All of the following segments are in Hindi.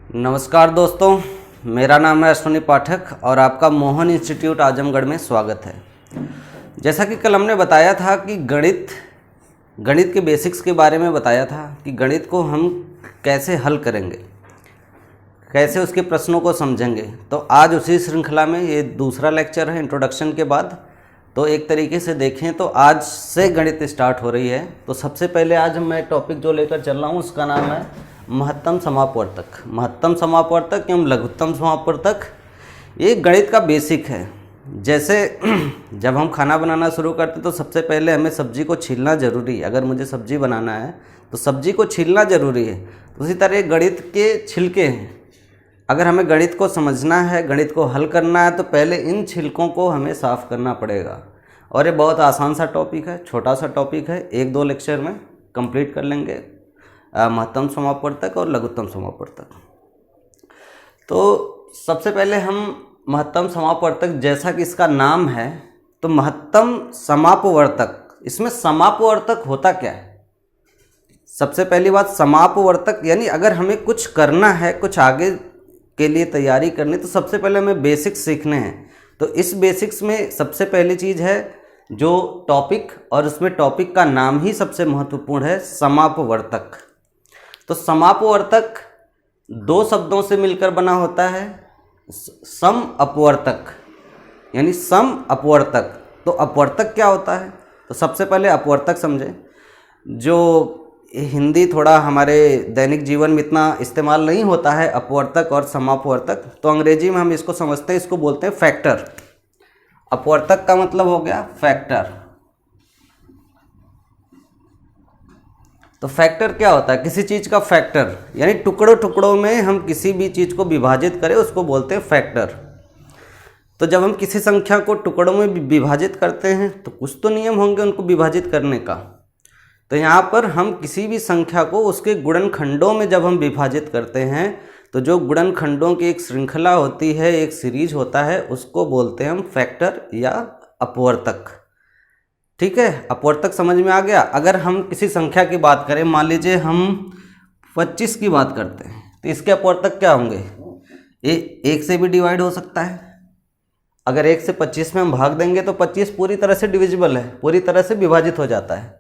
नमस्कार दोस्तों, मेरा नाम है अश्विनी पाठक और आपका मोहन इंस्टीट्यूट आजमगढ़ में स्वागत है। जैसा कि कल हमने बताया था कि गणित के बेसिक्स के बारे में बताया था कि गणित को हम कैसे हल करेंगे, कैसे उसके प्रश्नों को समझेंगे। तो आज उसी श्रृंखला में ये दूसरा लेक्चर है इंट्रोडक्शन के बाद। तो एक तरीके से देखें तो आज से गणित स्टार्ट हो रही है। तो सबसे पहले आज मैं टॉपिक जो लेकर चल रहा हूँ उसका नाम है महत्तम समापवर्तक। महत्तम समापवर्तक एवं लघुत्तम समापवर्तक ये गणित का बेसिक है। जैसे जब हम खाना बनाना शुरू करते तो सबसे पहले हमें सब्जी को छीलना ज़रूरी है। अगर मुझे सब्जी बनाना है तो सब्जी को छीलना ज़रूरी है। तो उसी तरह गणित के छिलके हैं। अगर हमें गणित को समझना है, गणित को हल करना है, तो पहले इन छिलकों को हमें साफ़ करना पड़ेगा। और ये बहुत आसान सा टॉपिक है, छोटा सा टॉपिक है, 1-2 लेक्चर में कंप्लीट कर लेंगे महत्तम समापवर्तक और लघुत्तम समापवर्तक। तो सबसे पहले हम महत्तम समापवर्तक, जैसा कि इसका नाम है, तो महत्तम समापवर्तक, इसमें समापवर्तक होता क्या है? सबसे पहली बात, समापवर्तक यानी अगर हमें कुछ करना है, कुछ आगे के लिए तैयारी करनी, तो सबसे पहले हमें बेसिक्स सीखने हैं। तो इस बेसिक्स में सबसे पहली चीज़ है जो टॉपिक, और उसमें टॉपिक का नाम ही सबसे महत्वपूर्ण है, समापवर्तक। तो समापवर्तक 2 शब्दों से मिलकर बना होता है, सम अपवर्तक यानी सम अपवर्तक। तो अपवर्तक क्या होता है? तो सबसे पहले अपवर्तक समझें। जो हिंदी थोड़ा हमारे दैनिक जीवन में इतना इस्तेमाल नहीं होता है, अपवर्तक और समापवर्तक, तो अंग्रेजी में हम इसको समझते हैं, इसको बोलते हैं फैक्टर। अपवर्तक का मतलब हो गया फैक्टर। तो फैक्टर क्या होता है? किसी चीज़ का फैक्टर यानी टुकड़ों टुकड़ों में हम किसी भी चीज़ को विभाजित करें उसको बोलते हैं फैक्टर। तो जब हम किसी संख्या को टुकड़ों में विभाजित करते हैं तो कुछ तो नियम होंगे उनको विभाजित करने का। तो यहाँ पर हम किसी भी संख्या को उसके गुणनखंडों में जब हम विभाजित करते हैं तो जो गुणनखंडों की एक श्रृंखला होती है, एक सीरीज होता है, उसको बोलते हैं हम फैक्टर या अपवर्तक। ठीक है, अपवर्तक समझ में आ गया। अगर हम किसी संख्या की बात करें, मान लीजिए हम 25 की बात करते हैं, तो इसके अपवर्तक क्या होंगे? 1 से भी डिवाइड हो सकता है। अगर 1 से 25 में हम भाग देंगे तो 25 पूरी तरह से डिविजिबल है, पूरी तरह से विभाजित हो जाता है।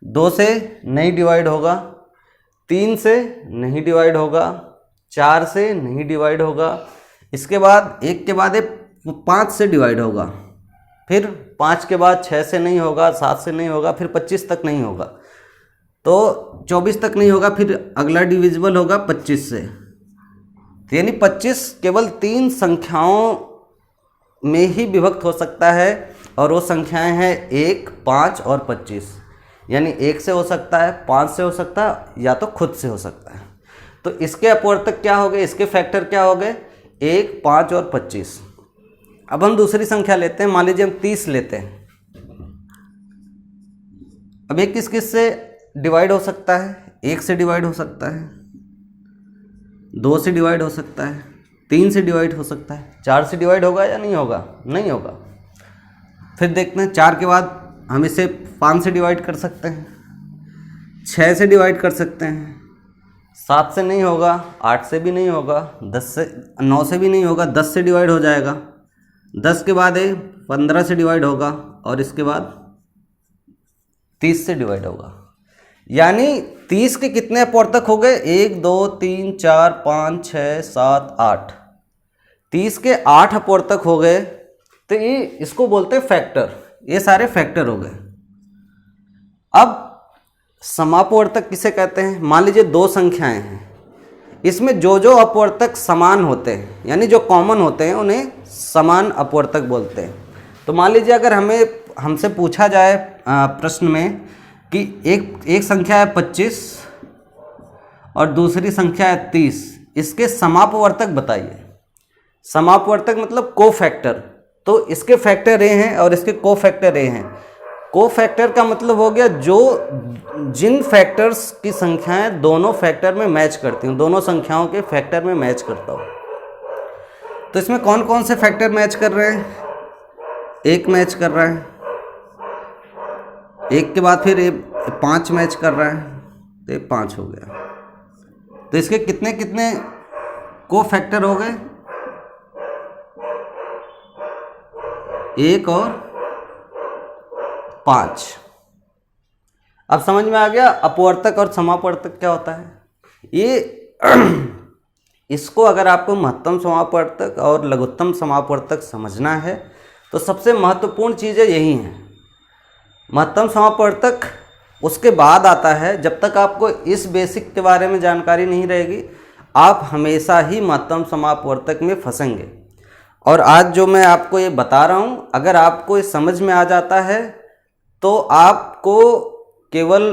2 से नहीं डिवाइड होगा, 3 से नहीं डिवाइड होगा, 4 से नहीं डिवाइड होगा। इसके बाद 1 के बाद 5 से डिवाइड होगा, फिर 5 के बाद 6 से नहीं होगा, 7 से नहीं होगा, फिर 25 तक नहीं होगा, तो 24 तक नहीं होगा, फिर अगला डिविजिबल होगा 25 से। तो यानी 25 केवल 3 संख्याओं में ही विभक्त हो सकता है, और वो संख्याएं हैं 1, 5 और 25। यानी 1 से हो सकता है, 5 से हो सकता है, या तो खुद से हो सकता है। तो इसके अपवर्तक क्या हो गए, इसके फैक्टर क्या हो गए? 1, 5 और 25। अब हम दूसरी संख्या लेते हैं, मान लीजिए हम 30 लेते हैं। अब ये किस किस से डिवाइड हो सकता है? 1 से डिवाइड हो सकता है, 2 से डिवाइड हो सकता है, 3 से डिवाइड हो सकता है, 4 से डिवाइड होगा या नहीं होगा? नहीं होगा। फिर देखते हैं, 4 के बाद हम इसे 5 से डिवाइड कर सकते हैं, 6 से डिवाइड कर सकते हैं, 7 से नहीं होगा, 8 से भी नहीं होगा, 9 से भी नहीं होगा, 10 से डिवाइड हो जाएगा, 10 के बाद 15 से डिवाइड होगा, और इसके बाद 30 से डिवाइड होगा। यानी 30 के कितने अपवर्तक हो गए? 1, 2, 3, 4, 5, 6, 7, 8। 30 के 8 अपवर्तक हो गए। तो ये इसको बोलते हैं फैक्टर। ये सारे फैक्टर हो गए। अब समापवर्तक किसे कहते हैं? मान लीजिए 2 संख्याएं हैं, इसमें जो जो अपवर्तक समान होते हैं यानी जो कॉमन होते हैं उन्हें समान अपवर्तक बोलते हैं। तो मान लीजिए अगर हमसे पूछा जाए प्रश्न में कि एक संख्या है 25 और दूसरी संख्या है 30, इसके समापवर्तक बताइए। समापवर्तक मतलब को फैक्टर। तो इसके फैक्टर ए हैं और इसके को फैक्टर ए हैं। को फैक्टर का मतलब हो गया जिन फैक्टर्स की संख्याएं दोनों फैक्टर में मैच करती हूँ, दोनों संख्याओं के फैक्टर में मैच करता हूँ। तो इसमें कौन कौन से फैक्टर मैच कर रहे हैं? 1 मैच कर रहा है, 1 के बाद फिर 5 मैच कर रहा है, तो 5 हो गया। तो इसके कितने कितने कोफैक्टर हो गए 1 और 5। अब समझ में आ गया अपवर्तक और समापवर्तक क्या होता है। ये इसको अगर आपको महत्तम समापवर्तक और लघुत्तम समापवर्तक समझना है तो सबसे महत्वपूर्ण चीज़ें यही हैं। महत्तम समापवर्तक उसके बाद आता है। जब तक आपको इस बेसिक के बारे में जानकारी नहीं रहेगी आप हमेशा ही महत्तम समापवर्तक में फंसेंगे। और आज जो मैं आपको ये बता रहा हूँ, अगर आपको ये समझ में आ जाता है तो आपको केवल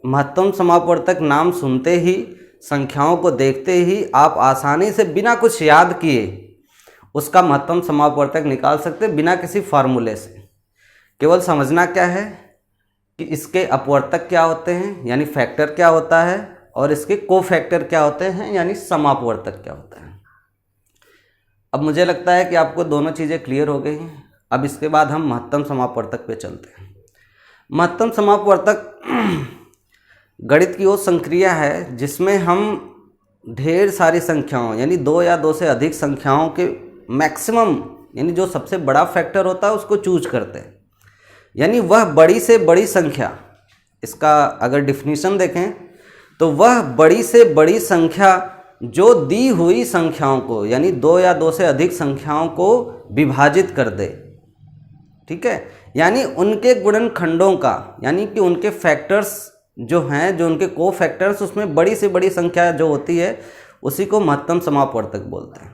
महत्तम समापवर्तक नाम सुनते ही, संख्याओं को देखते ही आप आसानी से बिना कुछ याद किए उसका महत्तम समापवर्तक निकाल सकते हैं, बिना किसी फार्मूले से। केवल समझना क्या है कि इसके अपवर्तक क्या होते हैं यानी फैक्टर क्या होता है, और इसके कोफैक्टर क्या होते हैं यानी समापवर्तक क्या होता है। अब मुझे लगता है कि आपको दोनों चीज़ें क्लियर हो गई हैं। अब इसके बाद हम महत्तम समापवर्तक पे चलते हैं। महत्तम समापवर्तक गणित की वो संक्रिया है जिसमें हम ढेर सारी संख्याओं यानी 2 या 2 से अधिक संख्याओं के मैक्सिमम यानी जो सबसे बड़ा फैक्टर होता है उसको चूज करते हैं। यानी वह बड़ी से बड़ी संख्या, इसका अगर डिफिनीशन देखें तो वह बड़ी से बड़ी संख्या जो दी हुई संख्याओं को यानी 2 या 2 से अधिक संख्याओं को विभाजित कर दे। ठीक है, यानी उनके गुणनखंडों का यानी कि उनके फैक्टर्स जो हैं, जो उनके को फैक्टर्स, उसमें बड़ी से बड़ी संख्या जो होती है उसी को महत्तम समापवर्तक बोलते हैं।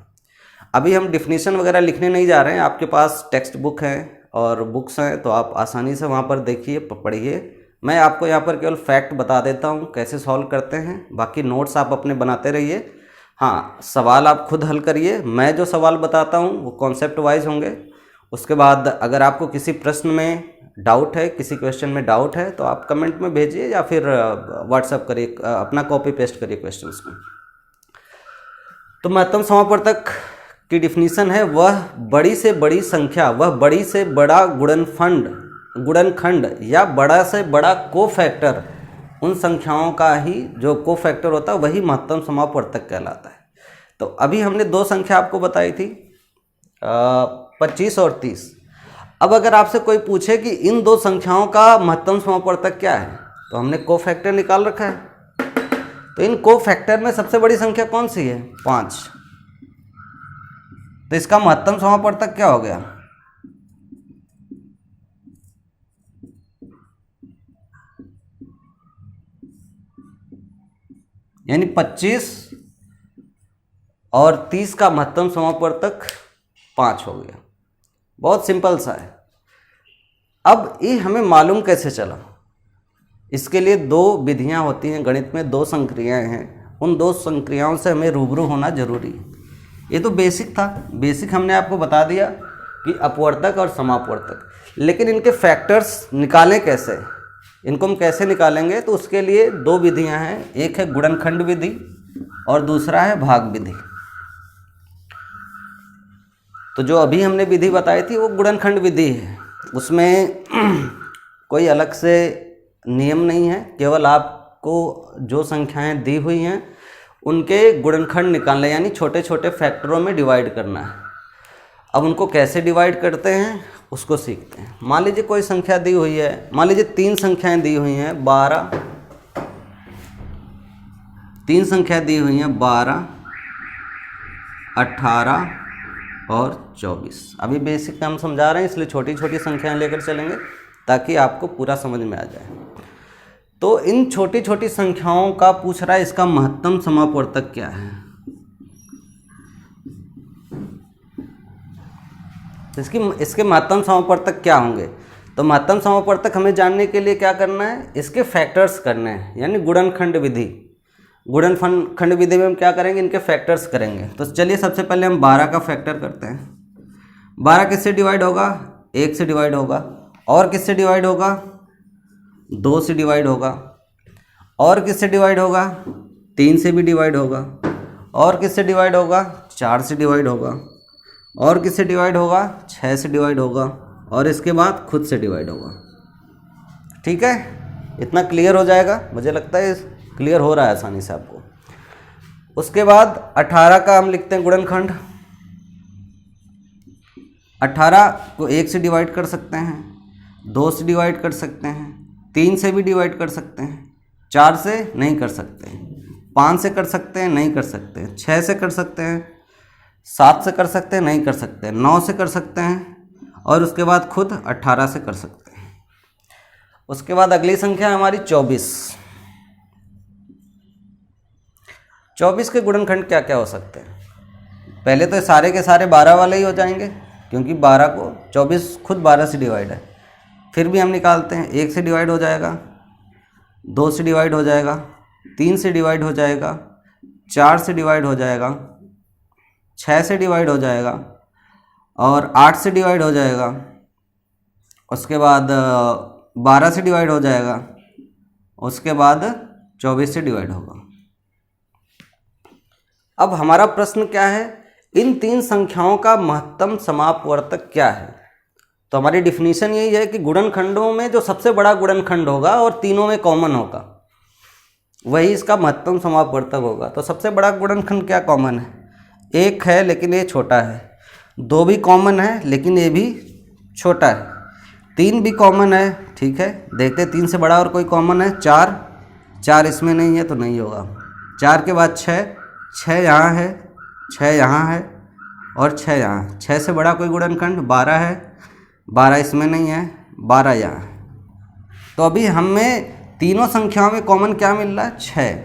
अभी हम डिफिनीशन वगैरह लिखने नहीं जा रहे हैं। आपके पास टेक्स्ट बुक है और बुक्स हैं तो आप आसानी से वहाँ पर देखिए, पढ़िए। मैं आपको यहाँ पर केवल फैक्ट बता देता हूँ कैसे सॉल्व करते हैं, बाकी नोट्स आप अपने बनाते रहिए। हाँ, सवाल आप खुद हल करिए। मैं जो सवाल बताता हूँ वो कॉन्सेप्ट वाइज होंगे। उसके बाद अगर आपको किसी प्रश्न में डाउट है, किसी क्वेश्चन में डाउट है तो आप कमेंट में भेजिए या फिर व्हाट्सएप करिए, अपना कॉपी पेस्ट करिए क्वेश्चंस को। तो महत्तम समापवर्तक की डिफिनीशन है वह बड़ी से बड़ी संख्या, वह बड़ी से बड़ा गुणनखंड या बड़ा से बड़ा कोफैक्टर, उन संख्याओं का ही जो कोफैक्टर होता है वही महत्तम समापवर्तक कहलाता है। तो अभी हमने 2 संख्या आपको बताई थी 25 और 30। अब अगर आपसे कोई पूछे कि इन 2 संख्याओं का महत्तम समापवर्तक क्या है तो हमने कोफैक्टर निकाल रखा है। तो इन कोफैक्टर में सबसे बड़ी संख्या कौन सी है? 5। तो इसका महत्तम समापवर्तक क्या हो गया? यानी 25 और 30 का महत्तम समापवर्तक 5 हो गया। बहुत सिंपल सा है। अब ये हमें मालूम कैसे चला? इसके लिए 2 विधियां होती हैं गणित में, 2 संक्रियाएं हैं। उन 2 संक्रियाओं से हमें रूबरू होना जरूरी है। ये तो बेसिक था, बेसिक हमने आपको बता दिया कि अपवर्तक और समापवर्तक, लेकिन इनके फैक्टर्स निकालें कैसे, इनको हम कैसे निकालेंगे? तो उसके लिए 2 विधियां हैं। एक है गुणनखंड विधि और दूसरा है भाग विधि। तो जो अभी हमने विधि बताई थी वो गुणनखंड विधि है। उसमें कोई अलग से नियम नहीं है, केवल आपको जो संख्याएं दी हुई हैं उनके गुणनखंड निकालने यानी छोटे छोटे फैक्टरों में डिवाइड करना है। अब उनको कैसे डिवाइड करते हैं उसको सीखते हैं। मान लीजिए कोई संख्या दी हुई है, मान लीजिए 3 संख्याएं दी हुई हैं 12, 3 संख्या दी हुई हैं 12, 18 और 24। अभी बेसिक हम समझा रहे हैं इसलिए छोटी छोटी संख्याएं लेकर चलेंगे ताकि आपको पूरा समझ में आ जाए। तो इन छोटी छोटी संख्याओं का पूछ रहा है इसका महत्तम समापवर्तक क्या है। इसके महत्तम समापवर्तक क्या होंगे? तो महत्तम समापवर्तक हमें जानने के लिए क्या करना है? इसके फैक्टर्स करने हैं यानी गुणनखंड विधि। गुणनखंड विधि में हम क्या करेंगे? इनके फैक्टर्स करेंगे। तो चलिए सबसे पहले हम 12 का फैक्टर करते हैं। 12 किससे डिवाइड होगा? 1 से डिवाइड होगा। और किससे डिवाइड होगा? 2 से डिवाइड होगा। और किससे डिवाइड होगा? 3 से भी डिवाइड होगा। और किससे डिवाइड होगा? 4 से डिवाइड होगा। और किससे डिवाइड होगा? 6 से डिवाइड होगा। और इसके बाद खुद से डिवाइड होगा। ठीक है, इतना क्लियर हो जाएगा। मुझे लगता है क्लियर हो रहा है आसानी से आपको। उसके बाद 18 का हम लिखते हैं गुणनखंड। 18 को 1 से डिवाइड कर सकते हैं, 2 से डिवाइड कर सकते हैं, 3 से भी डिवाइड कर सकते हैं, 4 से नहीं कर सकते, 5 से कर सकते हैं, नहीं कर सकते, 6 से कर सकते हैं, 7 से कर सकते हैं, नहीं कर सकते, 9 से कर सकते हैं और उसके बाद खुद 18 से कर सकते हैं। उसके बाद अगली संख्या है हमारी 24। 24 के गुणनखंड क्या क्या हो सकते हैं? पहले तो सारे के सारे 12 वाले ही हो जाएंगे, क्योंकि 12 को 24 खुद 12 से डिवाइड है। फिर भी हम निकालते हैं, 1 से डिवाइड हो जाएगा, 2 से डिवाइड हो जाएगा, 3 से डिवाइड हो जाएगा, 4 से डिवाइड हो जाएगा, 6 से डिवाइड हो जाएगा और 8 से डिवाइड हो जाएगा। उसके बाद 12 से डिवाइड हो जाएगा, उसके बाद 24 से डिवाइड होगा। अब हमारा प्रश्न क्या है, इन 3 संख्याओं का महत्तम समापवर्तक क्या है? तो हमारी डिफिनीशन यही है कि गुणनखंडों में जो सबसे बड़ा गुणनखंड होगा और तीनों में कॉमन होगा, वही इसका महत्तम समापवर्तक होगा। तो सबसे बड़ा गुणनखंड क्या कॉमन है? 1 है लेकिन ये छोटा है, 2 भी कॉमन है लेकिन ये भी छोटा है, 3 भी कॉमन है, ठीक है, देखते 3 से बड़ा और कोई कॉमन है, 4 इसमें नहीं है तो नहीं होगा। 4 के बाद 6 यहाँ है, 6 यहाँ है और 6 यहाँ। 6 से बड़ा कोई गुणनखंड 12 है, 12 इसमें नहीं है, 12 यहाँ है। तो अभी हमें तीनों संख्याओं में कॉमन क्या मिल रहा है? 6।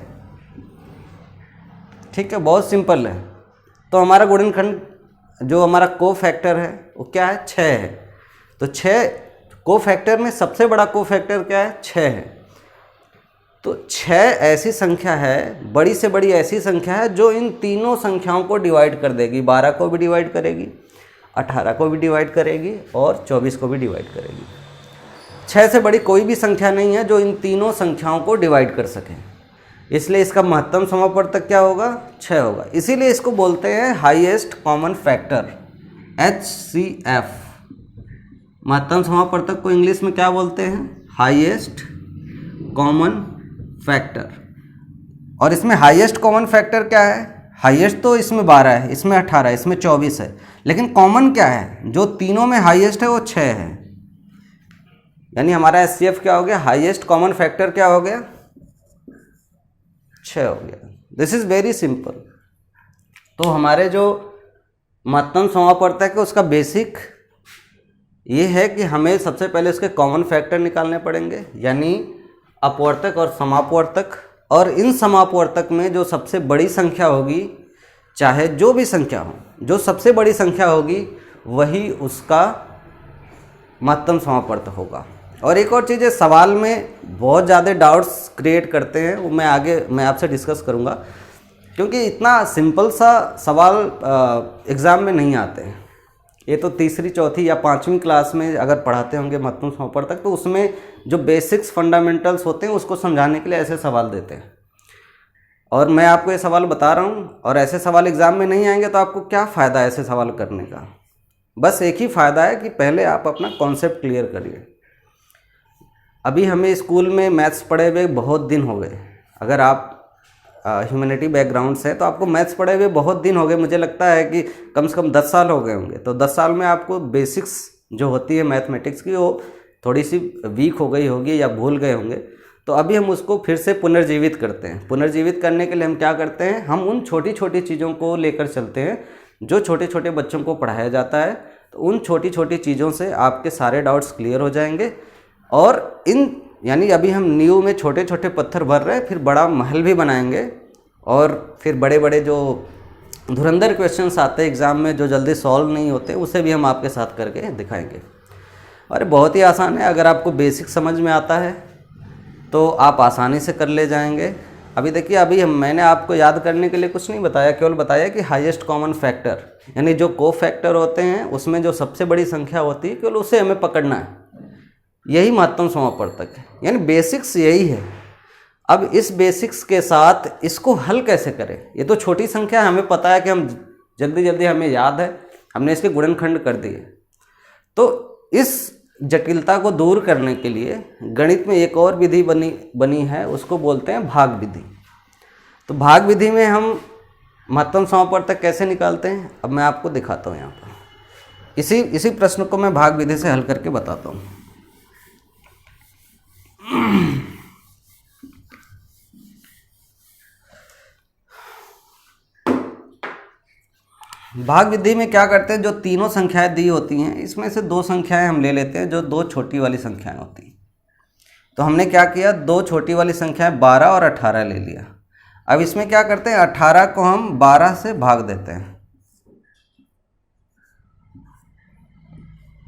ठीक है, बहुत सिंपल है। तो हमारा गुणनखंड जो हमारा कोफैक्टर है वो क्या है? 6 है। तो 6 कोफैक्टर में सबसे बड़ा कोफैक्टर क्या है? 6 है। तो 6 ऐसी संख्या है, बड़ी से बड़ी ऐसी संख्या है जो इन तीनों संख्याओं को डिवाइड कर देगी। 12 को भी डिवाइड करेगी, 18 को भी डिवाइड करेगी और 24 को भी डिवाइड करेगी। 6 से बड़ी कोई भी संख्या नहीं है जो इन तीनों संख्याओं को डिवाइड कर सके, इसलिए इसका महत्तम समापवर्तक क्या होगा? 6 होगा। इसीलिए इसको बोलते हैं हाईएस्ट कॉमन फैक्टर, HCF। महत्तम समापवर्तक को इंग्लिश में क्या बोलते हैं? Highest common factor. और इसमें हाईएस्ट कॉमन फैक्टर क्या है? हाईएस्ट तो इसमें 12 है, इसमें 18 है, इसमें 24 है, लेकिन कॉमन क्या है? जो तीनों में हाईएस्ट है वो 6 है। यानी हमारा HCF क्या हो गया? हाईएस्ट कॉमन फैक्टर क्या हो गया? 6 हो गया। This is very simple. तो हमारे जो महत्तम समापवर्तक है उसका बेसिक ये है कि हमें सबसे पहले उसके कॉमन फैक्टर निकालने पड़ेंगे, यानी अपवर्तक और समापवर्तक। और इन समापवर्तक में जो सबसे बड़ी संख्या होगी, चाहे जो भी संख्या हो, जो सबसे बड़ी संख्या होगी वही उसका महत्तम समापवर्तक होगा। और एक और चीज़ है, सवाल में बहुत ज़्यादा डाउट्स क्रिएट करते हैं, वो मैं आपसे डिस्कस करूँगा, क्योंकि इतना सिंपल सा सवाल एग्ज़ाम में नहीं आते हैं। ये तो तीसरी, चौथी या 5वीं क्लास में अगर पढ़ाते होंगे महत्तम समापवर्तक, तो उसमें जो बेसिक्स फंडामेंटल्स होते हैं उसको समझाने के लिए ऐसे सवाल देते हैं। और मैं आपको ये सवाल बता रहा हूँ, और ऐसे सवाल एग्ज़ाम में नहीं आएंगे तो आपको क्या फ़ायदा है ऐसे सवाल करने का? बस एक ही फ़ायदा है कि पहले आप अपना कॉन्सेप्ट क्लियर करिए। अभी हमें स्कूल में मैथ्स पढ़े हुए बहुत दिन हो गए। अगर आप ह्यूमैनिटी बैकग्राउंड से है तो आपको मैथ्स पढ़े हुए बहुत दिन हो गए। मुझे लगता है कि कम से कम 10 साल हो गए होंगे। तो 10 साल में आपको बेसिक्स जो होती है मैथमेटिक्स की वो थोड़ी सी वीक हो गई होगी या भूल गए होंगे। तो अभी हम उसको फिर से पुनर्जीवित करते हैं। पुनर्जीवित करने के लिए हम क्या करते हैं? हम उन छोटी छोटी चीज़ों को लेकर चलते हैं जो छोटे छोटे बच्चों को पढ़ाया जाता है। तो उन छोटी छोटी चीज़ों से आपके सारे डाउट्स क्लियर हो जाएंगे। और यानी अभी हम नींव में छोटे छोटे पत्थर भर रहे हैं, फिर बड़ा महल भी बनाएंगे और फिर बड़े बड़े जो धुरंधर क्वेश्चंस आते हैं एग्ज़ाम में जो जल्दी सॉल्व नहीं होते, उसे भी हम आपके साथ करके दिखाएंगे। और बहुत ही आसान है, अगर आपको बेसिक समझ में आता है तो आप आसानी से कर ले जाएंगे। अभी देखिए, अभी मैंने आपको याद करने के लिए कुछ नहीं बताया, केवल बताया कि हाईएस्ट कॉमन फैक्टर, यानी जो को फैक्टर होते हैं उसमें जो सबसे बड़ी संख्या होती है केवल उसे हमें पकड़ना है। यही महत्तम समापवर्तक है, यानी बेसिक्स यही है। अब इस बेसिक्स के साथ इसको हल कैसे करें? ये तो छोटी संख्या है, हमें पता है कि हम जल्दी जल्दी हमें याद है, हमने इसके गुणनखंड कर दिए। तो इस जटिलता को दूर करने के लिए गणित में एक और विधि बनी है, उसको बोलते हैं भाग विधि। तो भाग विधि में हम महत्तम समापवर्तक कैसे निकालते हैं अब मैं आपको दिखाता हूँ यहाँ पर। इसी प्रश्न को मैं भाग विधि से हल करके बताता हूँ। भाग विधि में क्या करते हैं, जो तीनों संख्याएं दी होती हैं इसमें से दो संख्याएं हम ले लेते हैं जो दो छोटी वाली संख्याएं होती हैं। तो हमने क्या किया, दो छोटी वाली संख्याएं 12 और 18 ले लिया। अब इसमें क्या करते हैं, 18 को हम 12 से भाग देते हैं।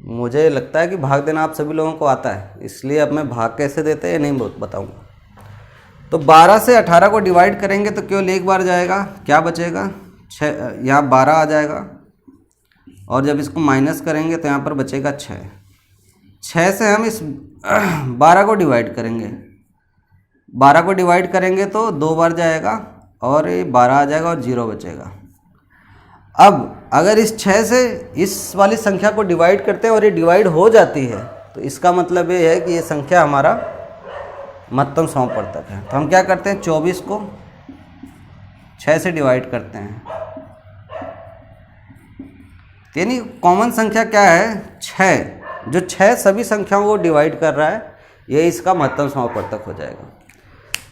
मुझे लगता है कि भाग देना आप सभी लोगों को आता है, इसलिए अब मैं भाग कैसे देते हैं नहीं बताऊंगा। तो 12 से 18 को डिवाइड करेंगे तो केवल एक बार जाएगा, क्या बचेगा 6, यहाँ 12 आ जाएगा और जब इसको माइनस करेंगे तो यहाँ पर बचेगा 6 से हम इस 12 को डिवाइड करेंगे। 12 को डिवाइड करेंगे तो 2 बार जाएगा और ये 12 आ जाएगा और 0 बचेगा। अब अगर इस 6 से इस वाली संख्या को डिवाइड करते हैं और ये डिवाइड हो जाती है तो इसका मतलब ये है कि ये संख्या हमारा महत्तम समापवर्तक है। तो हम क्या करते हैं, 24 को 6 से डिवाइड करते हैं। यानी कॉमन संख्या क्या है 6, जो 6 सभी संख्याओं को डिवाइड कर रहा है, ये इसका महत्तम समापवर्तक हो जाएगा।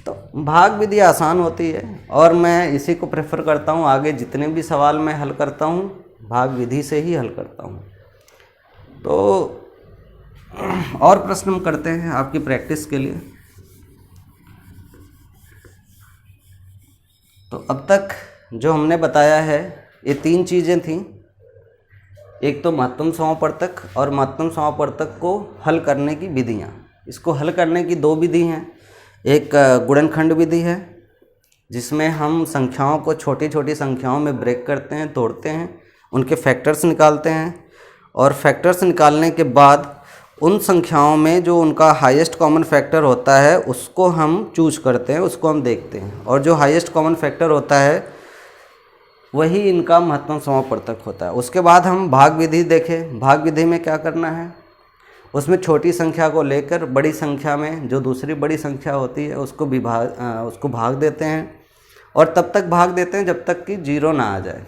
तो भाग विधि आसान होती है और मैं इसी को प्रेफर करता हूँ। आगे जितने भी सवाल मैं हल करता हूँ भाग विधि से ही हल करता हूँ। तो और प्रश्न हम करते हैं आपकी प्रैक्टिस के लिए। तो अब तक जो हमने बताया है ये 3 चीज़ें थीं। एक तो महत्तम समापवर्तक और महत्तम समापवर्तक को हल करने की विधियाँ। इसको हल करने की 2 विधि हैं। एक गुणनखंड विधि है जिसमें हम संख्याओं को छोटी छोटी संख्याओं में ब्रेक करते हैं, तोड़ते हैं, उनके फैक्टर्स निकालते हैं और फैक्टर्स निकालने के बाद उन संख्याओं में जो उनका हाईएस्ट कॉमन फैक्टर होता है उसको हम चूज करते हैं, उसको हम देखते हैं और जो हाईएस्ट कॉमन फैक्टर होता है वही इनका महत्तम समापवर्तक होता है। उसके बाद हम भाग विधि देखें। भाग विधि में क्या करना है, उसमें छोटी संख्या को लेकर बड़ी संख्या में जो दूसरी बड़ी संख्या होती है उसको भाग देते हैं और तब तक भाग देते हैं जब तक कि 0 ना आ जाए।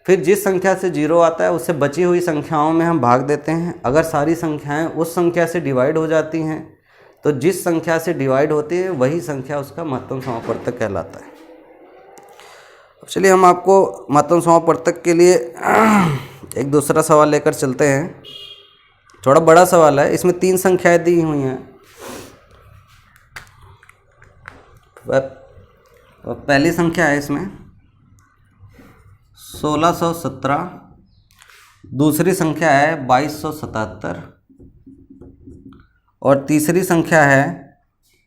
फिर जिस संख्या से 0 आता है उससे बची हुई संख्याओं में हम भाग देते हैं। अगर सारी संख्याएं उस संख्या से डिवाइड हो जाती हैं तो जिस संख्या से डिवाइड होती है वही संख्या उसका महत्तम समापवर्तक कहलाता है। चलिए हम आपको महत्तम समापवर्तक के लिए एक दूसरा सवाल लेकर चलते हैं। थोड़ा बड़ा सवाल है, इसमें 3 संख्याएं दी हुई हैं। पहली संख्या है इसमें 1617, दूसरी संख्या है 2277 और तीसरी संख्या है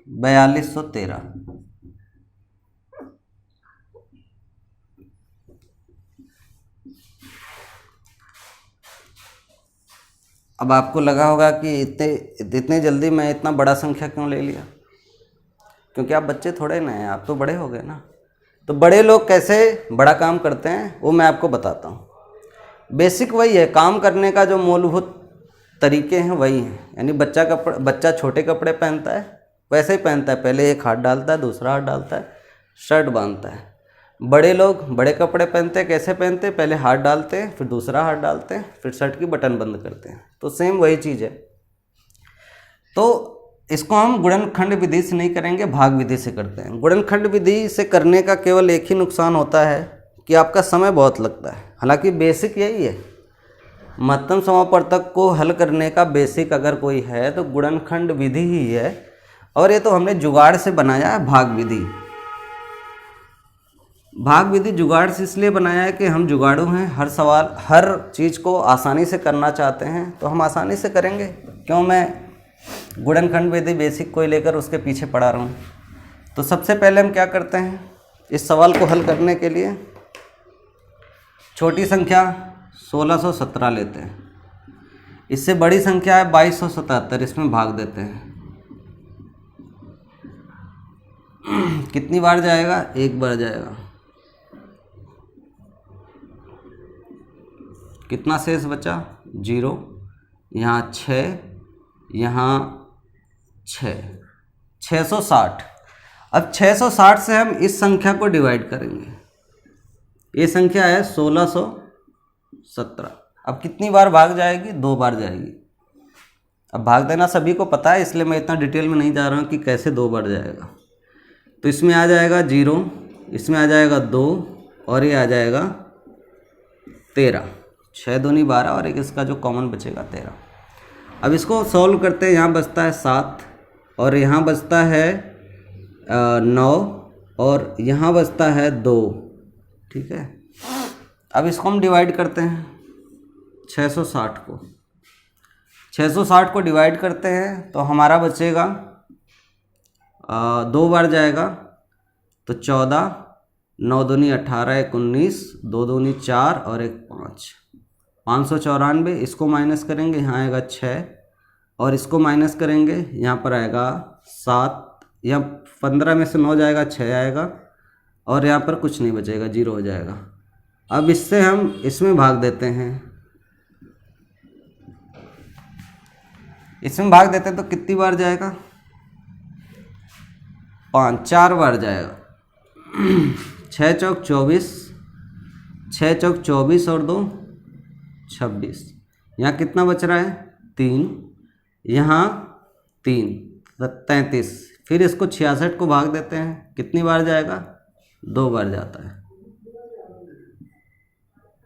4213। अब आपको लगा होगा कि इतने जल्दी मैं इतना बड़ा संख्या क्यों ले लिया, क्योंकि आप बच्चे थोड़े नए हैं, आप तो बड़े हो गए ना। तो बड़े लोग कैसे बड़ा काम करते हैं वो मैं आपको बताता हूँ। बेसिक वही है, काम करने का जो मूलभूत तरीके हैं वही हैं। यानी बच्चा छोटे कपड़े पहनता है वैसे ही पहनता है, पहले एक हाथ डालता है, दूसरा हाथ डालता है, शर्ट बांधता है। बड़े लोग बड़े कपड़े पहनते हैं, कैसे पहनते हैं, पहले हाथ डालते हैं, फिर दूसरा हाथ डालते हैं, फिर शर्ट की बटन बंद करते हैं। तो सेम वही चीज़ है। तो इसको हम गुणनखंड विधि से नहीं करेंगे, भाग विधि से करते हैं। गुणनखंड विधि से करने का केवल एक ही नुकसान होता है कि आपका समय बहुत लगता है। हालांकि बेसिक यही है, महत्तम समापवर्तक को हल करने का बेसिक अगर कोई है तो गुणनखंड विधि ही है। और ये तो हमने जुगाड़ से बनाया है भाग विधि। भाग विधि जुगाड़ से इसलिए बनाया है कि हम जुगाड़ू हैं, हर चीज़ को आसानी से करना चाहते हैं तो हम आसानी से करेंगे। क्यों मैं गुणनखंड विधि बेसिक को लेकर उसके पीछे पड़ा रहा हूँ। तो सबसे पहले हम क्या करते हैं, इस सवाल को हल करने के लिए छोटी संख्या 1617 लेते हैं, इससे बड़ी संख्या है 2277, इसमें भाग देते हैं। कितनी बार जाएगा, एक बार जाएगा। कितना शेष बचा, 0, यहाँ 6, यहाँ 6, 660। अब 660 से हम इस संख्या को डिवाइड करेंगे। ये संख्या है 1617। अब कितनी बार भाग जाएगी? 2 बार जाएगी। अब भाग देना सभी को पता है, इसलिए मैं इतना डिटेल में नहीं जा रहा हूँ कि कैसे 2 बार जाएगा। तो इसमें आ जाएगा 0, इसमें आ जाएगा 2 और ये आ जाएगा 13। 6 दूनी 12 और एक इसका जो कॉमन बचेगा 13। अब इसको सॉल्व करते हैं। यहाँ बचता है 7 और यहाँ बचता है 9 और यहाँ बचता है 2। ठीक है, अब इसको हम डिवाइड करते हैं 660 को। 660 को डिवाइड करते हैं तो हमारा बचेगा 2 बार जाएगा तो 14, 9 दूनी 18, 1 19, 2 दूनी 4 और 1 5, 594। इसको माइनस करेंगे, यहाँ आएगा 6 और इसको माइनस करेंगे, यहाँ पर आएगा 7। यहाँ 15 में से 9 जाएगा, 6 आएगा और यहाँ पर कुछ नहीं बचेगा, 0 हो जाएगा। अब इससे हम इसमें भाग देते हैं, इसमें भाग देते हैं तो कितनी बार जाएगा? 4 बार जाएगा। 6 चौक 24, 6 चौक 24 और 2 26। यहाँ कितना बच रहा है? 3, यहाँ 3 33। फिर इसको 66 को भाग देते हैं, कितनी बार जाएगा? 2 बार जाता है,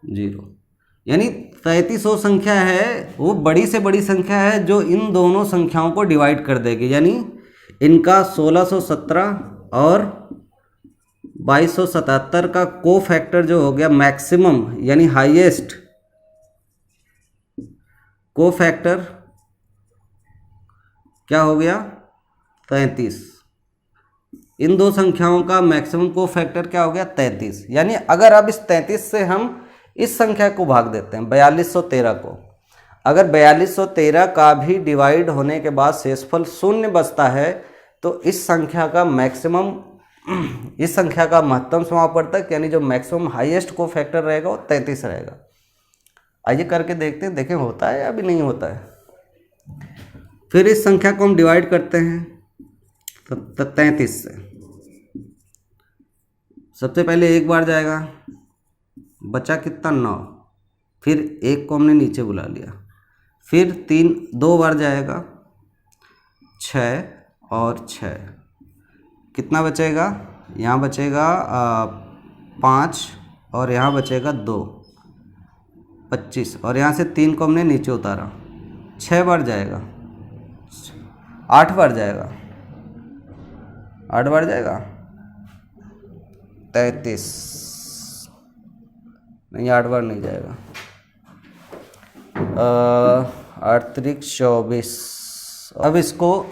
0। यानी 33 वो संख्या है, वो बड़ी से बड़ी संख्या है जो इन दोनों संख्याओं को डिवाइड कर देगी। यानी इनका 1617 और 2277 का को फैक्टर जो हो गया मैक्सिमम यानी हाईएस्ट को फैक्टर क्या हो गया? 33। इन दो संख्याओं का मैक्सिमम को फैक्टर क्या हो गया? 33। यानी अगर अब इस 33 से हम इस संख्या को भाग देते हैं 4213 को, अगर 4213 का भी डिवाइड होने के बाद शेषफल 0 बचता है तो इस संख्या का मैक्सिमम, इस संख्या का महत्तम समापवर्तक यानी जो मैक्सिमम हाईएस्ट को फैक्टर रहेगा वो 33 रहेगा। आइए करके देखते हैं, देखें होता है या अभी नहीं होता है। फिर इस संख्या को हम डिवाइड करते हैं 33 से। सबसे पहले 1 बार जाएगा, बचा कितना? 9। फिर 1 को हमने नीचे बुला लिया। फिर 2 बार जाएगा, 6 और 6। कितना बचेगा? यहाँ बचेगा 5 और यहाँ बचेगा 2, 25। और यहाँ से 3 को हमने नीचे उतारा। 6 बार जाएगा, 8 बार जाएगा, 8 बार जाएगा 33। नहीं, 8 बार नहीं जाएगा। 8 त्रिक 24। अब इसको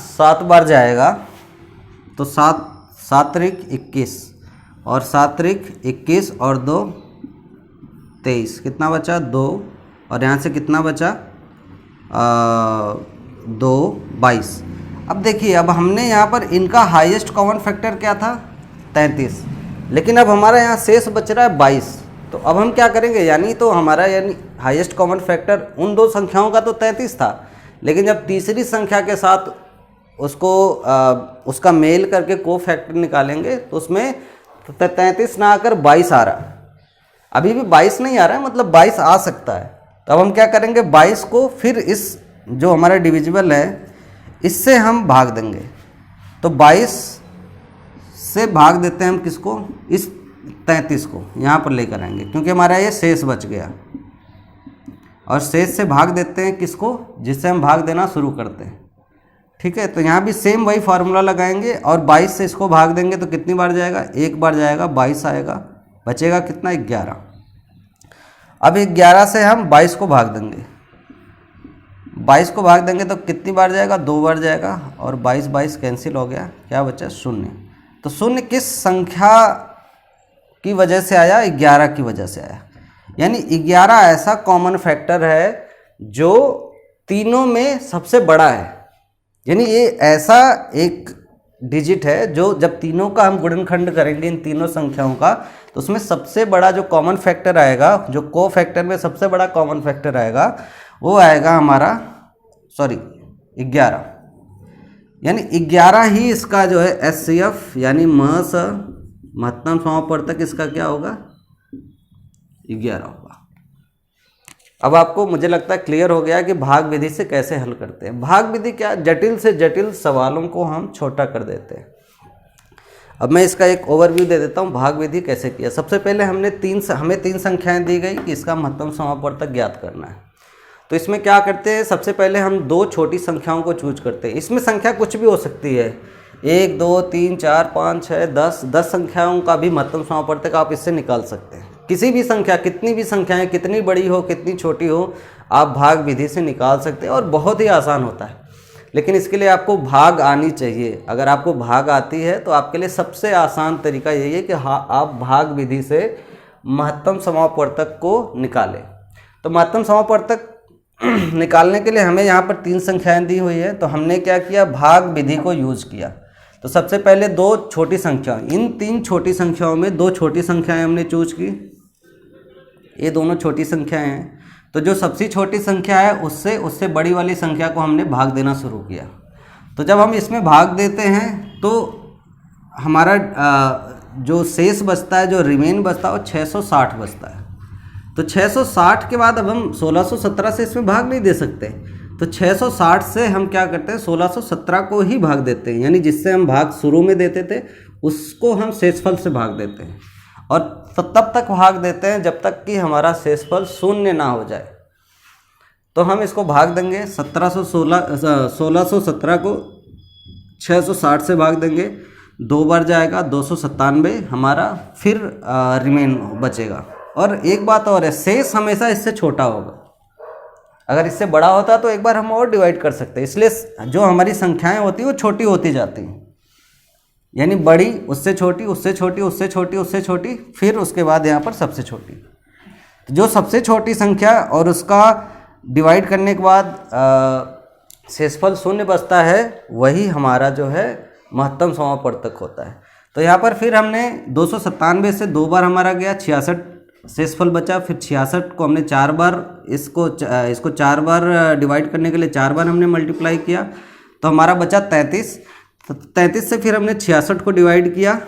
7 बार जाएगा तो 7 त्रिक 21 और 7 त्रिक 21 और 2 23। कितना बचा? 2 और यहाँ से कितना बचा? 2 22। अब देखिए, अब हमने यहाँ पर इनका हाईएस्ट कॉमन फैक्टर क्या था? 33। लेकिन अब हमारा यहाँ शेष बच रहा है 22। तो अब हम क्या करेंगे? यानी तो हमारा यानी हाईएस्ट कॉमन फैक्टर उन दो संख्याओं का तो 33 था, लेकिन जब तीसरी संख्या के साथ उसको उसका मेल करके को फैक्टर निकालेंगे तो उसमें 33 ना आकर 22 आ रहा। अभी भी 22 नहीं आ रहा है, मतलब 22 आ सकता है। तो अब हम क्या करेंगे? 22 को फिर इस जो हमारा डिविजिबल है इससे हम भाग देंगे। तो 22 से भाग देते हैं हम किसको? इस 33 को यहाँ पर लेकर आएंगे क्योंकि हमारा ये शेष बच गया। और शेष से भाग देते हैं किसको? जिससे हम भाग देना शुरू करते हैं। ठीक है, तो यहाँ भी सेम वही फार्मूला लगाएंगे और 22 से इसको भाग देंगे तो कितनी बार जाएगा? 1 बार जाएगा, 22 आएगा, बचेगा कितना? 11। अब 11 से हम 22 को भाग देंगे, 22 को भाग देंगे तो कितनी बार जाएगा? 2 बार जाएगा और 22 कैंसिल हो गया, क्या बचा? 0। तो 0 किस संख्या की वजह से आया? 11 की वजह से आया। यानी 11 ऐसा कॉमन फैक्टर है जो तीनों में सबसे बड़ा है। यानी ये ऐसा एक डिजिट है जो जब तीनों का हम गुणनखंड करेंगे इन तीनों संख्याओं का तो उसमें सबसे बड़ा जो कॉमन फैक्टर आएगा, जो को फैक्टर में सबसे बड़ा कॉमन फैक्टर आएगा वो आएगा हमारा 11। यानी 11 ही इसका जो है HCF यानी महत्तम समापवर्तक इसका क्या होगा? 11 होगा। अब आपको मुझे लगता है क्लियर हो गया कि भाग विधि से कैसे हल करते हैं। भाग विधि क्या, जटिल से जटिल सवालों को हम छोटा कर देते हैं। अब मैं इसका एक ओवरव्यू दे देता हूँ, भाग विधि कैसे किया। सबसे पहले हमें तीन संख्याएं दी गई कि इसका महत्तम समापवर्तक ज्ञात करना है। तो इसमें क्या करते हैं, सबसे पहले हम दो छोटी संख्याओं को चूज करते हैं। इसमें संख्या कुछ भी हो सकती है, 1 2 3 4 5 6 10 संख्याओं का भी महत्तम समापवर्तक आप इससे निकाल सकते हैं। किसी भी संख्या, कितनी भी संख्याएं, कितनी बड़ी हो कितनी छोटी हो, आप भाग विधि से निकाल सकते हैं और बहुत ही आसान होता है। लेकिन इसके लिए आपको भाग आनी चाहिए। अगर आपको भाग आती है तो आपके लिए सबसे आसान तरीका यही है कि आप भाग विधि से महत्तम समापवर्तक को निकालें। तो महत्तम समापवर्तक निकालने के लिए हमें यहाँ पर 3 संख्याएं दी हुई है। तो हमने क्या किया, भाग विधि को यूज किया। तो सबसे पहले दो छोटी संख्या, इन 3 छोटी संख्याओं में 2 छोटी संख्याएं हमने चूज की। ये दोनों छोटी संख्याएं हैं। तो जो सबसे छोटी संख्या है उससे बड़ी वाली संख्या को हमने भाग देना शुरू किया। तो जब हम इसमें भाग देते हैं तो हमारा जो शेष बचता है, जो रिमेन बचता है, वो 660 बचता है। तो 660 के बाद अब हम 1617 से इसमें भाग नहीं दे सकते। तो 660 से हम क्या करते हैं, 1617 को ही भाग देते हैं। यानी जिससे हम भाग शुरू में देते थे उसको हम शेषफल से भाग देते हैं और तब तक भाग देते हैं जब तक कि हमारा शेषफल 0 ना हो जाए। तो हम इसको भाग देंगे 1617 को 660 से भाग देंगे, 2 बार जाएगा 297 हमारा, फिर रिमेन बचेगा। और एक बात और है, शेष हमेशा इससे छोटा होगा। अगर इससे बड़ा होता तो एक बार हम और डिवाइड कर सकते हैं। इसलिए जो हमारी संख्याएं होती हैं वो छोटी होती जाती हैं, यानी बड़ी, उससे छोटी, उससे छोटी, उससे छोटी, उससे छोटी, फिर उसके बाद यहाँ पर सबसे छोटी। तो जो सबसे छोटी संख्या और उसका डिवाइड करने के बाद शेषफल 0 बचता है, वही हमारा जो है महत्तम समापवर्तक होता है। तो यहाँ पर फिर हमने 297 से 2 बार हमारा गया, 66 शेषफल बचा। फिर 66 को हमने 4 बार, इसको 4 बार डिवाइड करने के लिए 4 बार हमने मल्टीप्लाई किया, तो हमारा बचा 33। तो 33 से फिर हमने 66 को डिवाइड किया,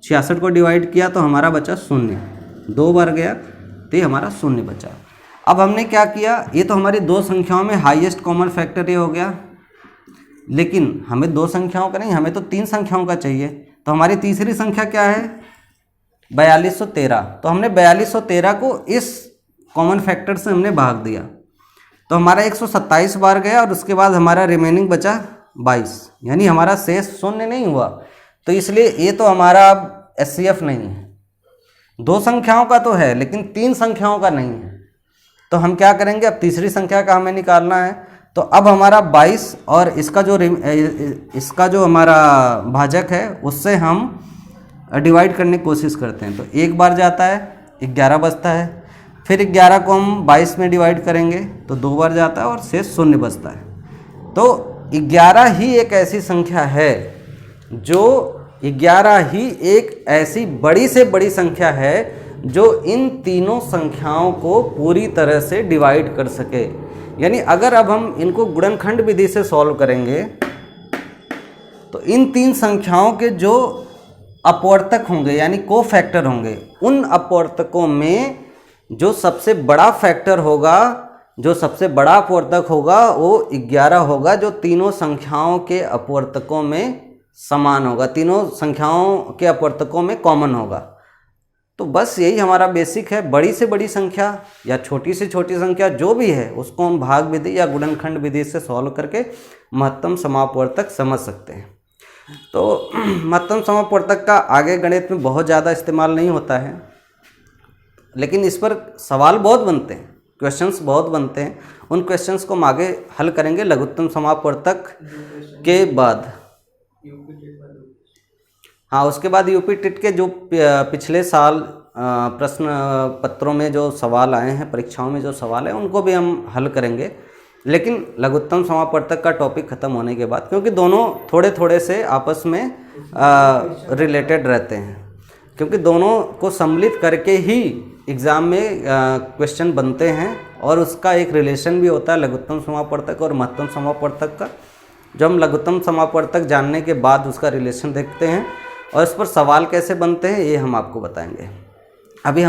66 को डिवाइड किया तो हमारा बचा 0, 2 बार गया तो ये हमारा 0 बचा। अब हमने क्या किया, ये तो हमारी 2 संख्याओं में हाईएस्ट कॉमन फैक्टर ये हो गया, लेकिन हमें 2 संख्याओं का नहीं, हमें तो 3 संख्याओं का चाहिए। तो हमारी तीसरी संख्या क्या है, 4213। तो हमने 4213 को इस कॉमन फैक्टर से हमने भाग दिया, तो हमारा 127 बार गया और उसके बाद हमारा रिमेनिंग बचा 22, यानी हमारा शेष 0 नहीं हुआ। तो इसलिए ये तो हमारा अब एचसीएफ नहीं है। 2 संख्याओं का तो है लेकिन 3 संख्याओं का नहीं है। तो हम क्या करेंगे, अब तीसरी संख्या का हमें निकालना है। तो अब हमारा 22 और इसका जो हमारा भाजक है उससे हम डिवाइड करने की कोशिश करते हैं। तो 1 बार जाता है, 11 बचता है। फिर 11 को हम 22 में डिवाइड करेंगे तो 2 बार जाता है और शेष 0 बचता है। तो 11 ही एक ऐसी संख्या है जो 11 ही एक ऐसी बड़ी से बड़ी संख्या है जो इन तीनों संख्याओं को पूरी तरह से डिवाइड कर सके। यानी अगर अब हम इनको गुणनखंड विधि से सॉल्व करेंगे तो इन 3 संख्याओं के जो अपवर्तक होंगे यानी को फैक्टर होंगे, उन अपवर्तकों में जो सबसे बड़ा फैक्टर होगा, जो सबसे बड़ा अपवर्तक होगा वो 11 होगा, जो तीनों संख्याओं के अपवर्तकों में समान होगा, तीनों संख्याओं के अपवर्तकों में कॉमन होगा। तो बस यही हमारा बेसिक है। बड़ी से बड़ी संख्या या छोटी से छोटी संख्या जो भी है उसको हम भाग विधि या गुणनखंड विधि से सॉल्व करके महत्तम समापवर्तक समझ सकते हैं। तो महत्तम समापवर्तक का आगे गणित में बहुत ज़्यादा इस्तेमाल नहीं होता है, लेकिन इस पर सवाल बहुत बनते हैं, क्वेश्चंस बहुत बनते हैं। उन क्वेश्चंस को हम आगे हल करेंगे लघुत्तम समापवर्तक के बाद। हाँ, उसके बाद यूपी टिट के जो पिछले साल प्रश्न पत्रों में जो सवाल आए हैं, परीक्षाओं में जो सवाल हैं, उनको भी हम हल करेंगे, लेकिन लघुत्तम समापवर्तक का टॉपिक ख़त्म होने के बाद, क्योंकि दोनों थोड़े थोड़े से आपस में रिलेटेड रहते हैं, क्योंकि दोनों को सम्मिलित करके ही एग्ज़ाम में क्वेश्चन बनते हैं और उसका एक रिलेशन भी होता है लघुत्तम समापवर्तक और महत्तम समापवर्तक का। जब हम लघुत्तम समापवर्तक जानने के बाद उसका रिलेशन देखते हैं और इस पर सवाल कैसे बनते हैं ये हम आपको बताएंगे। अभी